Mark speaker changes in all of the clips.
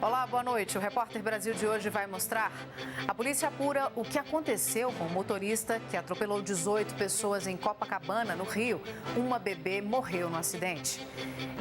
Speaker 1: Olá, boa noite. O Repórter Brasil de hoje vai mostrar. A polícia apura o que aconteceu com o motorista que atropelou 18 pessoas em Copacabana, no Rio. Uma bebê morreu no acidente.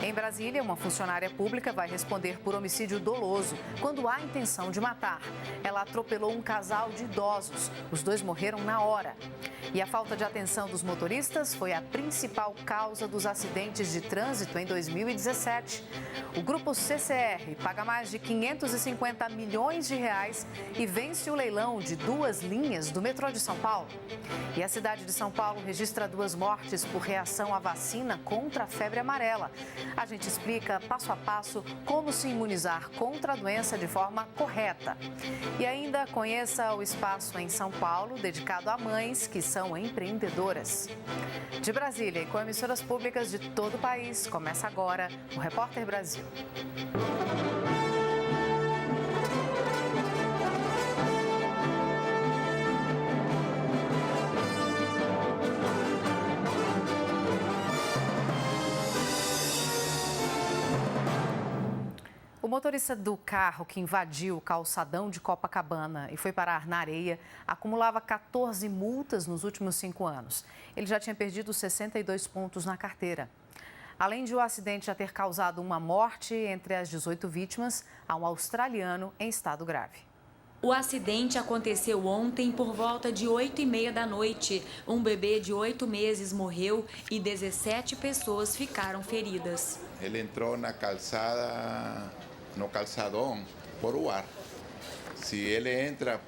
Speaker 1: Em Brasília, uma funcionária pública vai responder por homicídio doloso quando há intenção de matar. Ela atropelou um casal de idosos. Os dois morreram na hora. E a falta de atenção dos motoristas foi a principal causa dos acidentes de trânsito em 2017. O grupo CCR paga mais de 550 milhões de reais e vence o leilão de 2 linhas do metrô de São Paulo. E a cidade de São Paulo registra 2 mortes por reação à vacina contra a febre amarela. A gente explica passo a passo como se imunizar contra a doença de forma correta. E ainda conheça o espaço em São Paulo dedicado a mães que são empreendedoras. De Brasília e com emissoras públicas de todo o país, começa agora o Repórter Brasil. O motorista do carro que invadiu o calçadão de Copacabana e foi parar na areia acumulava 14 multas nos últimos 5 anos. Ele já tinha perdido 62 pontos na carteira. Além de o acidente já ter causado uma morte entre as 18 vítimas, há um australiano em estado grave.
Speaker 2: O acidente aconteceu ontem por volta de 8h30 da noite. Um bebê de 8 meses morreu e 17 pessoas ficaram feridas.
Speaker 3: Ele entrou na calçada, no calçadão, por o ar. Se ele entra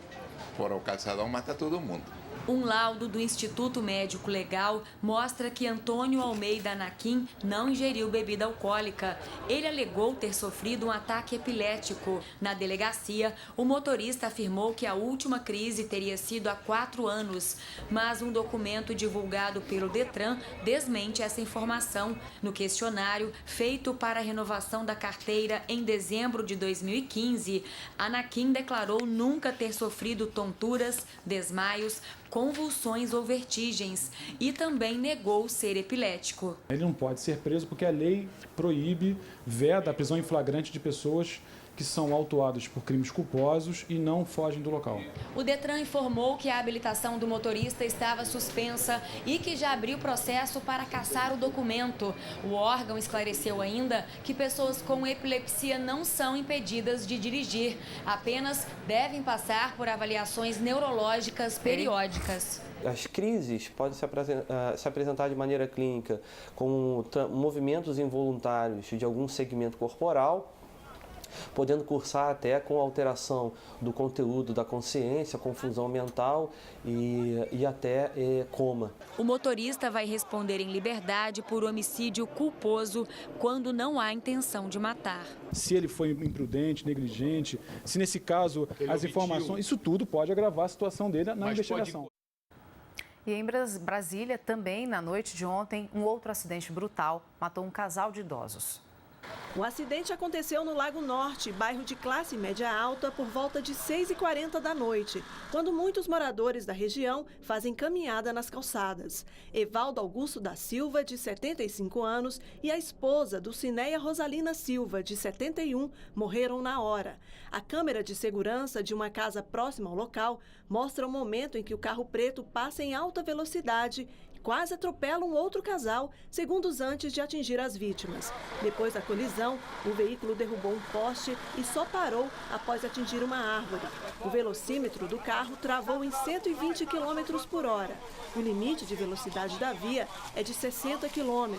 Speaker 3: por o calçadão, mata todo mundo.
Speaker 2: Um laudo do Instituto Médico Legal mostra que Antônio Almeida Anaquim não ingeriu bebida alcoólica. Ele alegou ter sofrido um ataque epilético. Na delegacia, o motorista afirmou que a última crise teria sido há 4 anos, mas um documento divulgado pelo Detran desmente essa informação. No questionário feito para a renovação da carteira em dezembro de 2015, Anaquim declarou nunca ter sofrido tonturas, desmaios, convulsões ou vertigens e também negou ser epilético.
Speaker 4: Ele não pode ser preso porque a lei proíbe, veda a prisão em flagrante de pessoas que são autuadas por crimes culposos e não fogem do local.
Speaker 2: O Detran informou que a habilitação do motorista estava suspensa e que já abriu processo para cassar o documento. O órgão esclareceu ainda que pessoas com epilepsia não são impedidas de dirigir, apenas devem passar por avaliações neurológicas periódicas.
Speaker 5: As crises podem se apresentar de maneira clínica com movimentos involuntários de algum segmento corporal, podendo cursar até com alteração do conteúdo da consciência, confusão mental e até coma.
Speaker 2: O motorista vai responder em liberdade por homicídio culposo quando não há intenção de matar.
Speaker 4: Se ele foi imprudente, negligente, se nesse caso as informações, isso tudo pode agravar a situação dele na investigação.
Speaker 1: E em Brasília, também na noite de ontem, um outro acidente brutal matou um casal de idosos.
Speaker 6: O acidente aconteceu no Lago Norte, bairro de classe média alta, por volta de 6h40 da noite, quando muitos moradores da região fazem caminhada nas calçadas. Evaldo Augusto da Silva, de 75 anos, e a esposa, Dulcineia Rosalina Silva, de 71, morreram na hora. A câmera de segurança de uma casa próxima ao local mostra o momento em que o carro preto passa em alta velocidade, quase atropela um outro casal, segundos antes de atingir as vítimas. Depois da colisão, o veículo derrubou um poste e só parou após atingir uma árvore. O velocímetro do carro travou em 120 km por hora. O limite de velocidade da via é de 60 km.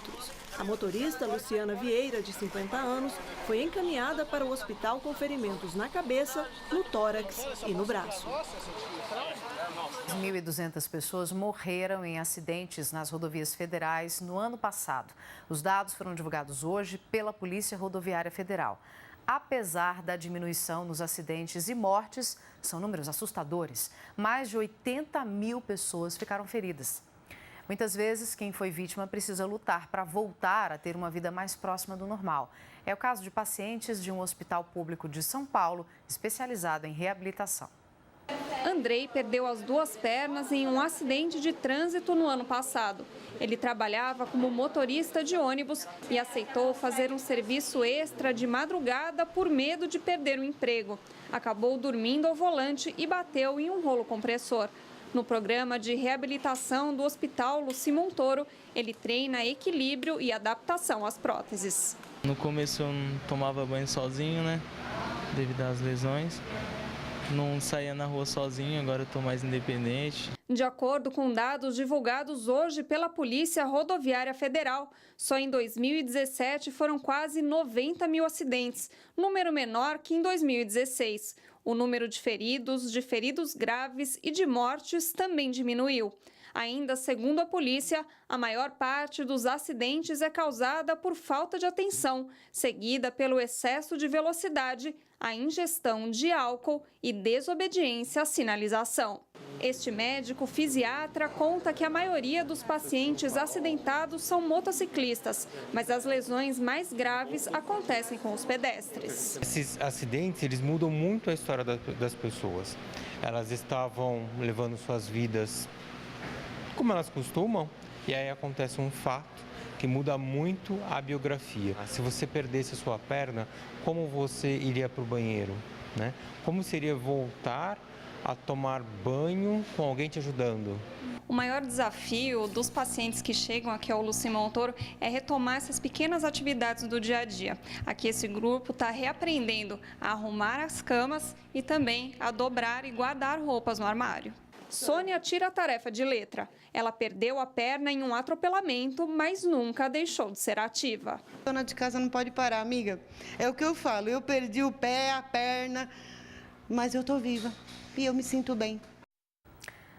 Speaker 6: A motorista Luciana Vieira, de 50 anos, foi encaminhada para o hospital com ferimentos na cabeça, no tórax e no braço.
Speaker 1: 1.200 pessoas morreram em acidentes nas rodovias federais no ano passado. Os dados foram divulgados hoje pela Polícia Rodoviária Federal. Apesar da diminuição nos acidentes e mortes, são números assustadores. Mais de 80 mil pessoas ficaram feridas. Muitas vezes, quem foi vítima precisa lutar para voltar a ter uma vida mais próxima do normal. É o caso de pacientes de um hospital público de São Paulo, especializado em reabilitação.
Speaker 7: Andrei perdeu as duas pernas em um acidente de trânsito no ano passado. Ele trabalhava como motorista de ônibus e aceitou fazer um serviço extra de madrugada por medo de perder o emprego. Acabou dormindo ao volante e bateu em um rolo compressor. No programa de reabilitação do Hospital Luci Montoro, ele treina equilíbrio e adaptação às próteses.
Speaker 8: No começo eu não tomava banho sozinho, né? Devido às lesões. Não saía na rua sozinho, agora eu estou mais independente.
Speaker 7: De acordo com dados divulgados hoje pela Polícia Rodoviária Federal, só em 2017 foram quase 90 mil acidentes, número menor que em 2016. O número de feridos graves e de mortes também diminuiu. Ainda segundo a polícia, a maior parte dos acidentes é causada por falta de atenção, seguida pelo excesso de velocidade, a ingestão de álcool e desobediência à sinalização. Este médico fisiatra conta que a maioria dos pacientes acidentados são motociclistas, mas as lesões mais graves acontecem com os pedestres.
Speaker 9: Esses acidentes, eles mudam muito a história das pessoas. Elas estavam levando suas vidas como elas costumam, e aí acontece um fato que muda muito a biografia. Se você perdesse a sua perna, como você iria para o banheiro, né? Como seria voltar a tomar banho com alguém te ajudando?
Speaker 7: O maior desafio dos pacientes que chegam aqui ao Luci Montoro é retomar essas pequenas atividades do dia a dia. Aqui esse grupo está reaprendendo a arrumar as camas e também a dobrar e guardar roupas no armário. Sônia tira a tarefa de letra. Ela perdeu a perna em um atropelamento, mas nunca deixou de ser ativa.
Speaker 10: Dona de casa não pode parar, amiga. É o que eu falo, eu perdi o pé, a perna, mas eu estou viva e eu me sinto bem.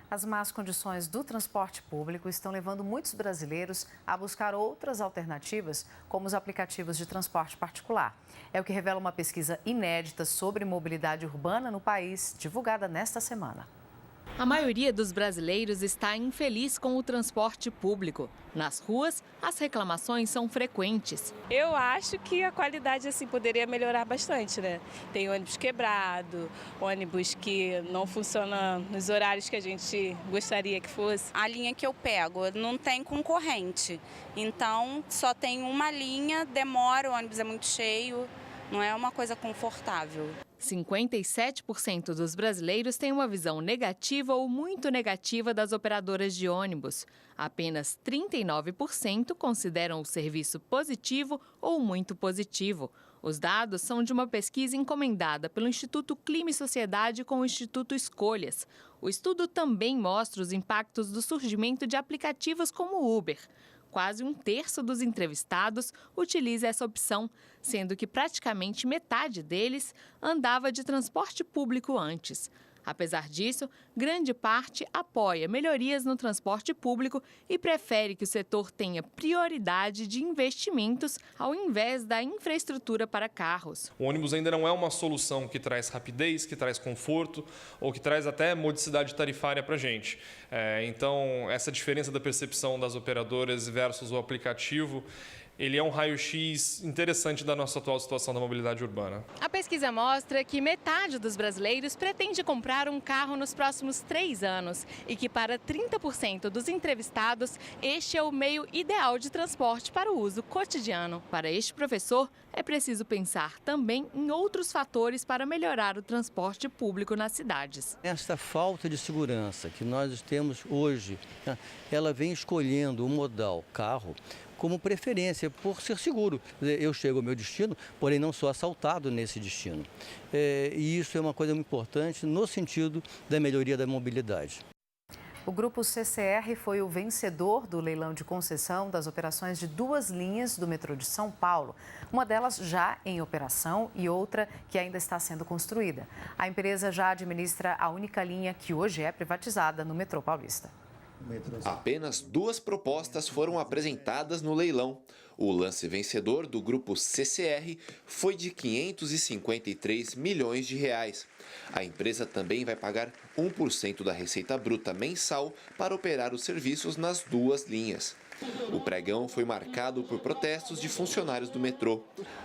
Speaker 1: As más condições do transporte público estão levando muitos brasileiros a buscar outras alternativas, como os aplicativos de transporte particular. É o que revela uma pesquisa inédita sobre mobilidade urbana no país, divulgada nesta semana.
Speaker 11: A maioria dos brasileiros está infeliz com o transporte público. Nas ruas, as reclamações são frequentes.
Speaker 12: Eu acho que a qualidade assim poderia melhorar bastante, né? Tem ônibus quebrado, ônibus que não funciona nos horários que a gente gostaria que fosse.
Speaker 13: A linha que eu pego não tem concorrente, então só tem uma linha, demora, o ônibus é muito cheio, não é uma coisa confortável.
Speaker 11: 57% dos brasileiros têm uma visão negativa ou muito negativa das operadoras de ônibus. Apenas 39% consideram o serviço positivo ou muito positivo. Os dados são de uma pesquisa encomendada pelo Instituto Clima e Sociedade com o Instituto Escolhas. O estudo também mostra os impactos do surgimento de aplicativos como o Uber. Quase um terço dos entrevistados utiliza essa opção, sendo que praticamente metade deles andava de transporte público antes. Apesar disso, grande parte apoia melhorias no transporte público e prefere que o setor tenha prioridade de investimentos ao invés da infraestrutura para carros.
Speaker 14: O ônibus ainda não é uma solução que traz rapidez, que traz conforto ou que traz até modicidade tarifária para a gente. Então, essa diferença da percepção das operadoras versus o aplicativo, ele é um raio-x interessante da nossa atual situação da mobilidade urbana.
Speaker 11: A pesquisa mostra que metade dos brasileiros pretende comprar um carro nos próximos 3 anos e que para 30% dos entrevistados, este é o meio ideal de transporte para o uso cotidiano. Para este professor, é preciso pensar também em outros fatores para melhorar o transporte público nas cidades.
Speaker 15: Esta falta de segurança que nós temos hoje, ela vem escolhendo o modal carro como preferência, por ser seguro. Eu chego ao meu destino, porém não sou assaltado nesse destino. E isso é uma coisa muito importante no sentido da melhoria da mobilidade.
Speaker 1: O Grupo CCR foi o vencedor do leilão de concessão das operações de 2 linhas do metrô de São Paulo. Uma delas já em operação e outra que ainda está sendo construída. A empresa já administra a única linha que hoje é privatizada no metrô paulista.
Speaker 16: Apenas 2 propostas foram apresentadas no leilão. O lance vencedor do grupo CCR foi de 553 milhões de reais. A empresa também vai pagar 1% da receita bruta mensal para operar os serviços nas 2 linhas. O pregão foi marcado por protestos de funcionários do metrô.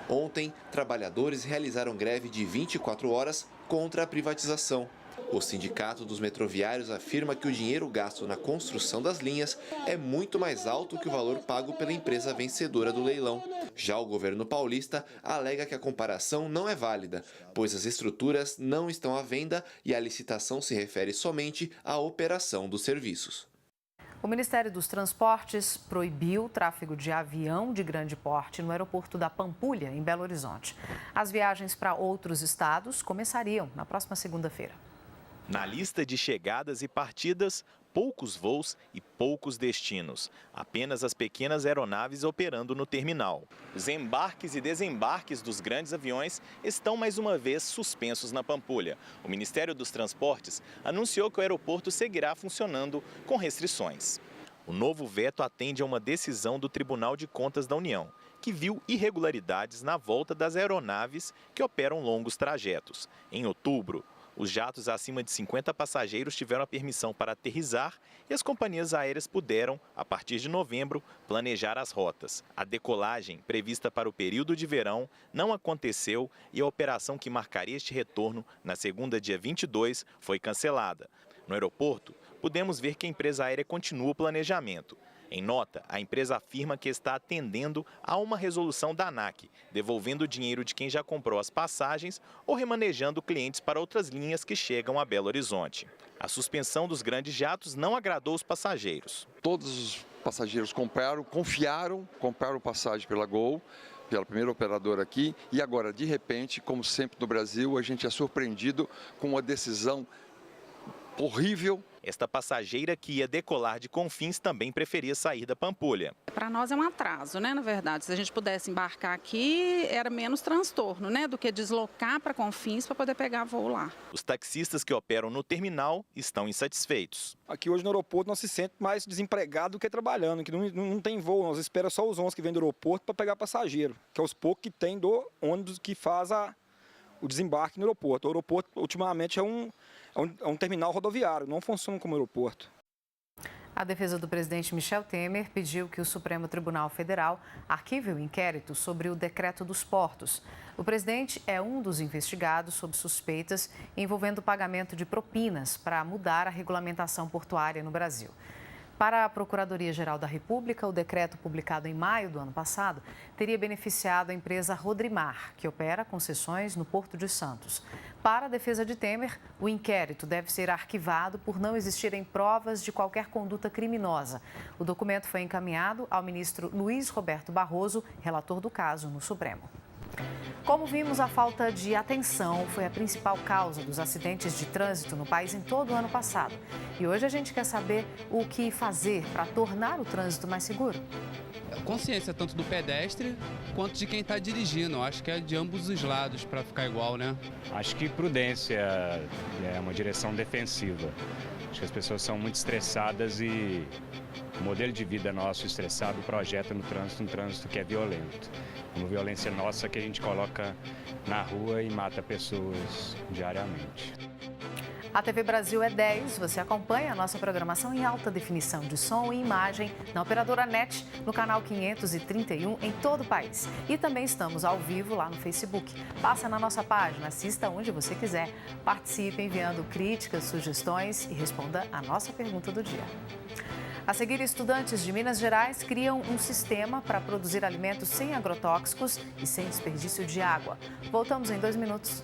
Speaker 16: Ontem, trabalhadores realizaram greve de 24 horas contra a privatização. O Sindicato dos Metroviários afirma que o dinheiro gasto na construção das linhas é muito mais alto que o valor pago pela empresa vencedora do leilão. Já o governo paulista alega que a comparação não é válida, pois as estruturas não estão à venda e a licitação se refere somente à operação dos serviços.
Speaker 1: O Ministério dos Transportes proibiu o tráfego de avião de grande porte no aeroporto da Pampulha, em Belo Horizonte. As viagens para outros estados começariam na próxima segunda-feira.
Speaker 17: Na lista de chegadas e partidas, poucos voos e poucos destinos. Apenas as pequenas aeronaves operando no terminal. Os embarques e desembarques dos grandes aviões estão mais uma vez suspensos na Pampulha. O Ministério dos Transportes anunciou que o aeroporto seguirá funcionando com restrições. O novo veto atende a uma decisão do Tribunal de Contas da União, que viu irregularidades na volta das aeronaves que operam longos trajetos. Em outubro, os jatos acima de 50 passageiros tiveram a permissão para aterrissar e as companhias aéreas puderam, a partir de novembro, planejar as rotas. A decolagem, prevista para o período de verão, não aconteceu e a operação que marcaria este retorno, na segunda, dia 22, foi cancelada. No aeroporto, podemos ver que a empresa aérea continua o planejamento. Em nota, a empresa afirma que está atendendo a uma resolução da ANAC, devolvendo o dinheiro de quem já comprou as passagens ou remanejando clientes para outras linhas que chegam a Belo Horizonte. A suspensão dos grandes jatos não agradou os passageiros.
Speaker 18: Todos os passageiros confiaram passagem pela Gol, pela primeira operadora aqui, e agora, de repente, como sempre no Brasil, a gente é surpreendido com uma decisão horrível.
Speaker 17: Esta passageira que ia decolar de Confins também preferia sair da Pampulha.
Speaker 19: Para nós é um atraso, né, na verdade. Se a gente pudesse embarcar aqui, era menos transtorno, né, do que deslocar para Confins para poder pegar voo lá.
Speaker 17: Os taxistas que operam no terminal estão insatisfeitos.
Speaker 20: Aqui hoje no aeroporto nós se sente mais desempregado do que trabalhando, que não tem voo, nós esperamos só os ônibus que vêm do aeroporto para pegar passageiro, que é os poucos que tem do ônibus que faz o desembarque no aeroporto. O aeroporto ultimamente é um terminal rodoviário, não funciona como aeroporto.
Speaker 1: A defesa do presidente Michel Temer pediu que o Supremo Tribunal Federal arquive o inquérito sobre o decreto dos portos. O presidente é um dos investigados sob suspeitas envolvendo o pagamento de propinas para mudar a regulamentação portuária no Brasil. Para a Procuradoria-Geral da República, o decreto publicado em maio do ano passado teria beneficiado a empresa Rodrimar, que opera concessões no Porto de Santos. Para a defesa de Temer, o inquérito deve ser arquivado por não existirem provas de qualquer conduta criminosa. O documento foi encaminhado ao ministro Luiz Roberto Barroso, relator do caso no Supremo. Como vimos, a falta de atenção foi a principal causa dos acidentes de trânsito no país em todo o ano passado. E hoje a gente quer saber o que fazer para tornar o trânsito mais seguro.
Speaker 21: Consciência tanto do pedestre quanto de quem está dirigindo. Acho que é de ambos os lados para ficar igual, né?
Speaker 22: Acho que prudência é uma direção defensiva. Acho que as pessoas são muito estressadas e o modelo de vida nosso estressado projeta no trânsito um trânsito que é violento. Uma violência nossa que a gente coloca na rua e mata pessoas diariamente.
Speaker 1: A TV Brasil é 10. Você acompanha a nossa programação em alta definição de som e imagem na operadora NET, no canal 531 em todo o país. E também estamos ao vivo lá no Facebook. Passa na nossa página, assista onde você quiser. Participe enviando críticas, sugestões e responda a nossa pergunta do dia. A seguir, estudantes de Minas Gerais criam um sistema para produzir alimentos sem agrotóxicos e sem desperdício de água. Voltamos em 2 minutos.